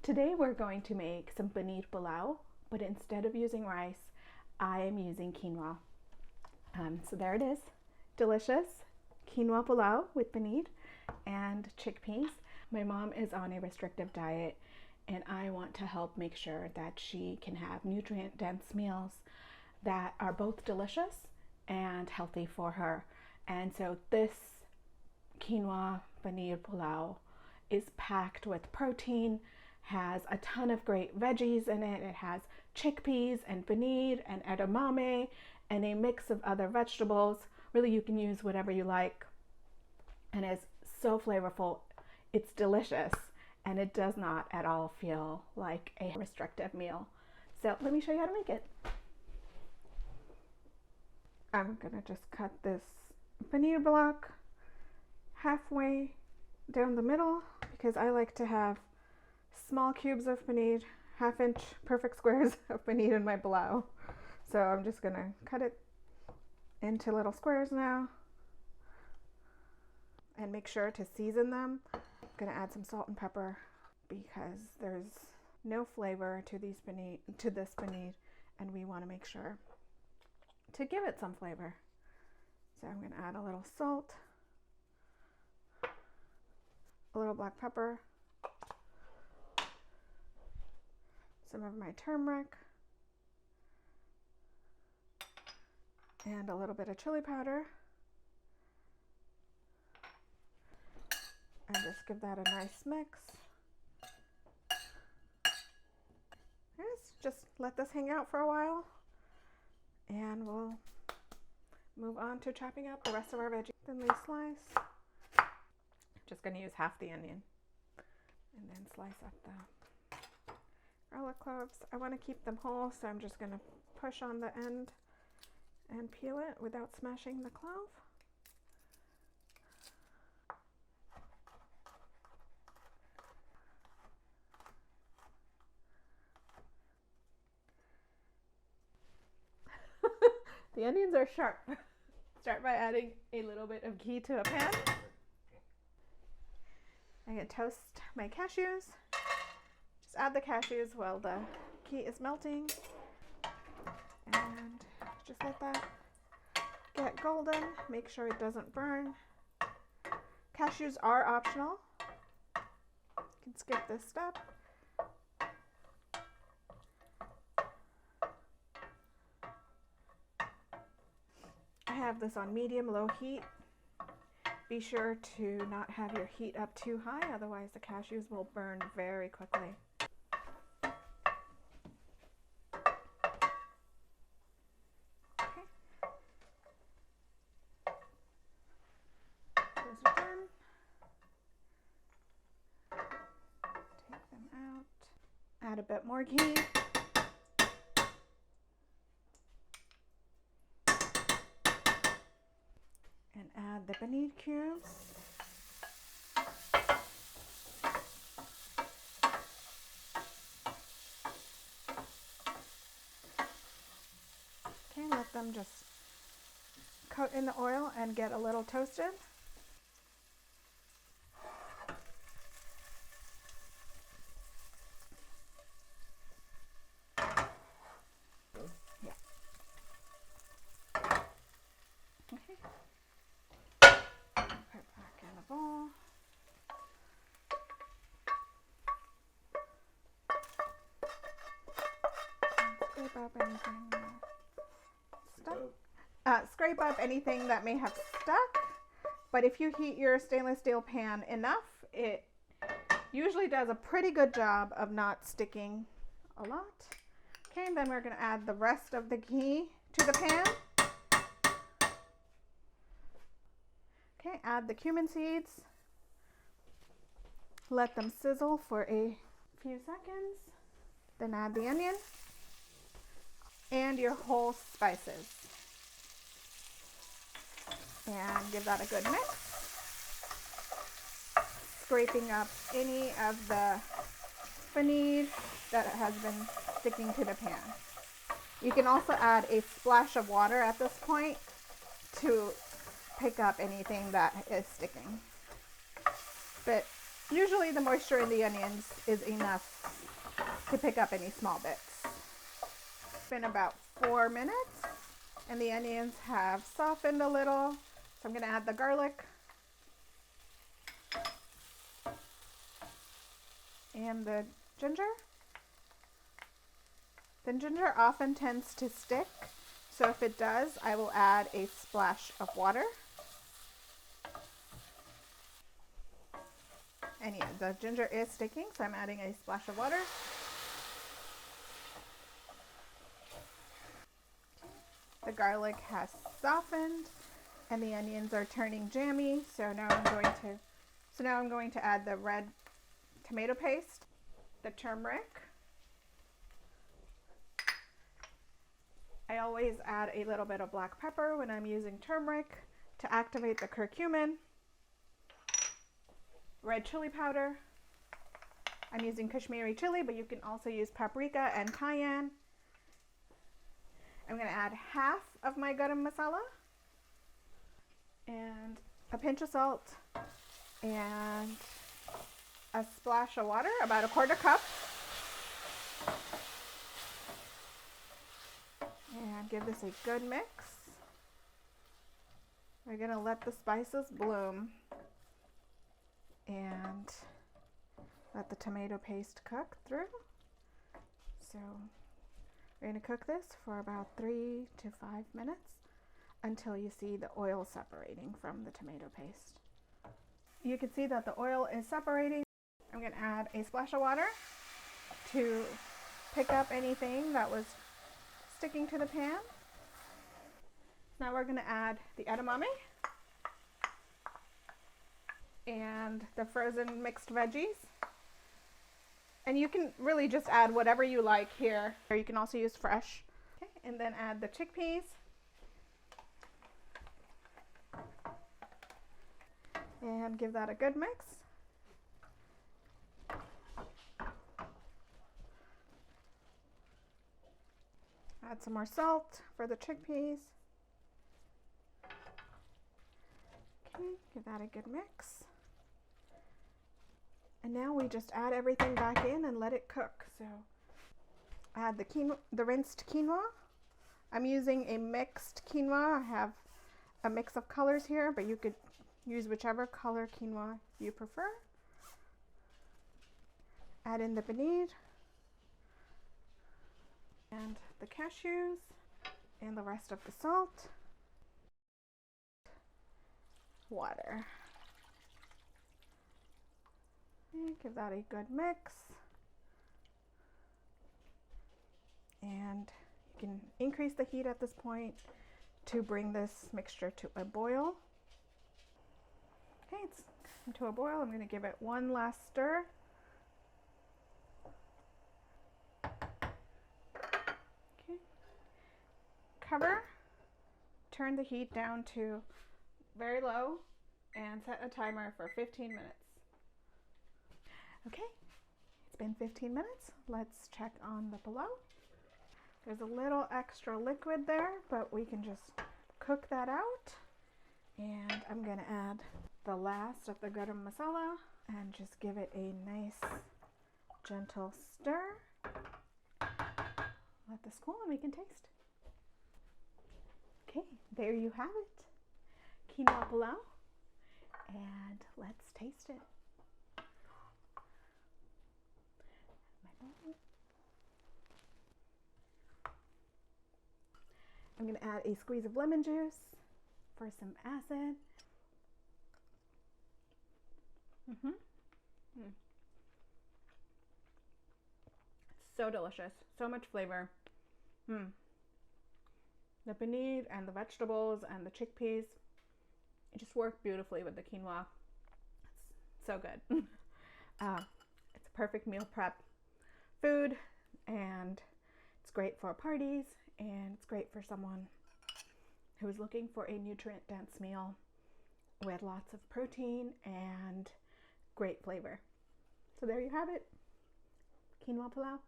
Today we're going to make some paneer pulao, but instead of using rice, I am using quinoa. So there it is, delicious quinoa pulao with paneer and chickpeas. My mom is on a restrictive diet and I want to help make sure that she can have nutrient-dense meals that are both delicious and healthy for her. And so this quinoa paneer pulao is packed with protein, has a ton of great veggies in it. It has chickpeas and paneer and edamame and a mix of other vegetables. Really, you can use whatever you like, and it's so flavorful. It's delicious, and it does not at all feel like a restrictive meal. So let me show you how to make it. I'm gonna just cut this paneer block halfway down the middle because I like to have small cubes of paneer, half-inch perfect squares of paneer in my pulao. So I'm just gonna cut it into little squares now and make sure to season them. I'm gonna add some salt and pepper because there's no flavor to this paneer, and we want to make sure to give it some flavor. So I'm gonna add a little salt, a little black pepper, some of my turmeric, and a little bit of chili powder, and just give that a nice mix. Just let this hang out for a while, and we'll move on to chopping up the rest of our veggies. Thinly slice. I'm just going to use half the onion, and then slice up the garlic cloves. I want to keep them whole, so I'm just going to push on the end and peel it without smashing the clove. The onions are sharp. Start by adding a little bit of ghee to a pan. I'm going to toast my cashews. Just add the cashews while the ghee is melting. And just let that get golden. Make sure it doesn't burn. Cashews are optional. You can skip this step. I have this on medium-low heat. Be sure to not have your heat up too high, otherwise the cashews will burn very quickly. Okay. Those are done. Take them out. Add a bit more ghee. And add the paneer cubes. Okay, let them just coat in the oil and get a little toasted. Yeah. Okay. Put it back in the bowl. And scrape up anything stuck. Scrape up anything that may have stuck. But if you heat your stainless steel pan enough, it usually does a pretty good job of not sticking a lot. Okay, and then we're going to add the rest of the ghee to the pan. Okay, add the cumin seeds. Let them sizzle for a few seconds. Then add the onion and your whole spices. And give that a good mix. Scraping up any of the paneer that has been sticking to the pan. You can also add a splash of water at this point to pick up anything that is sticking. But usually the moisture in the onions is enough to pick up any small bits. It's been about 4 minutes and the onions have softened a little. So I'm going to add the garlic and the ginger. The ginger often tends to stick, so if it does, I will add a splash of water. And yeah, the ginger is sticking, so I'm adding a splash of water. The garlic has softened and the onions are turning jammy, so now I'm going to add the red tomato paste, the turmeric. I always add a little bit of black pepper when I'm using turmeric to activate the curcumin. Red chili powder. I'm using Kashmiri chili, but you can also use paprika and cayenne. I'm going to add half of my garam masala and a pinch of salt and a splash of water, about a quarter cup. And give this a good mix. We're going to let the spices bloom and let the tomato paste cook through. So we're going to cook this for about 3 to 5 minutes until you see the oil separating from the tomato paste. You can see that the oil is separating. I'm going to add a splash of water to pick up anything that was sticking to the pan. Now we're going to add the edamame and the frozen mixed veggies. And you can really just add whatever you like here. Or you can also use fresh. Okay, and then add the chickpeas. And give that a good mix. Add some more salt for the chickpeas. Okay, give that a good mix. And now we just add everything back in and let it cook. So add the rinsed quinoa. I'm using a mixed quinoa. I have a mix of colors here, but you could use whichever color quinoa you prefer. Add in the paneer and the cashews and the rest of the salt. Water. And give that a good mix. And you can increase the heat at this point to bring this mixture to a boil. Okay, it's come to a boil. I'm going to give it one last stir. Okay. Cover. Turn the heat down to very low and set a timer for 15 minutes. Okay, it's been 15 minutes. Let's check on the pulao. There's a little extra liquid there, but we can just cook that out. And I'm going to add the last of the garam masala and just give it a nice gentle stir. Let this cool and we can taste. Okay, there you have it. Quinoa Pulao. And let's taste it. I'm going to add a squeeze of lemon juice for some acid. It's so delicious. So much flavor. The paneer and the vegetables and the chickpeas, it just worked beautifully with the quinoa. It's so good. It's a perfect meal prep food, and it's great for parties, and it's great for someone who is looking for a nutrient-dense meal with lots of protein and great flavor. So there you have it, Quinoa Pulao.